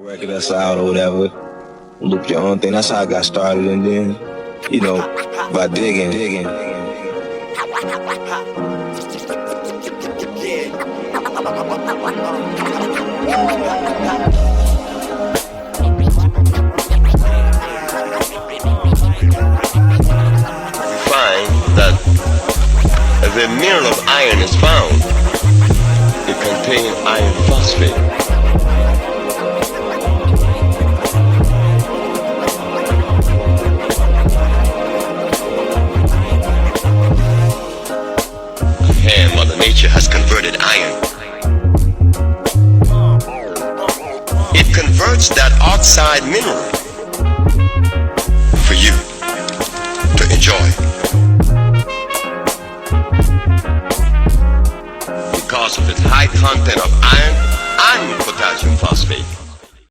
record that's out or whatever, loop your own thing. That's how I got started, and then, you know, by digging. Find that the mineral of iron is found. It contains iron phosphate. And Mother Nature has converted iron. It converts that oxide mineral for you to enjoy. Because of its high content of iron and potassium phosphate.